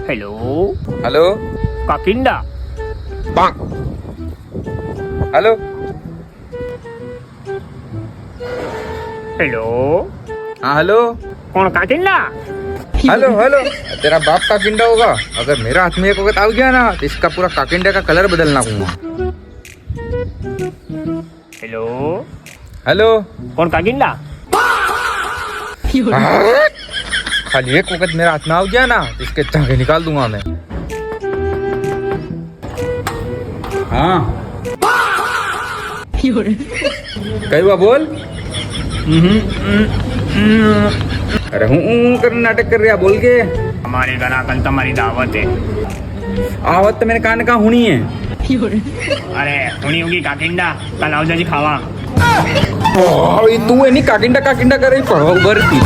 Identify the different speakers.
Speaker 1: Hello
Speaker 2: hello
Speaker 1: काकिंडा।
Speaker 2: Hello
Speaker 1: hello
Speaker 2: हाँ hello
Speaker 1: कौन काकिंडा?
Speaker 2: Hello hello. तेरा बाप काकिंडा होगा। अगर मेरा हाथ में एक वक्त आ गया ना तो इसका पूरा काकिंडा का कलर बदलना दूंगा।
Speaker 1: हेलो
Speaker 2: हेलो
Speaker 1: कौन काकिंडा?
Speaker 2: खाली एक वक्त मेरा हाथ में आ गया ना तो इसके टांगे निकाल दूंगा मैं। हाँ कही हुआ बोल। अरे हूँ कर नाटक कर रहा बोल के।
Speaker 1: हमारे घर कल तुम्हारी दावत है।
Speaker 2: आवत तो मैंने कान कहा हुनी है।
Speaker 1: अरे हुनी होगी काकिंडा, कल आओ जी खावा।
Speaker 2: तू है नहीं काकिंडा काकिंडा कर रही उभर थी।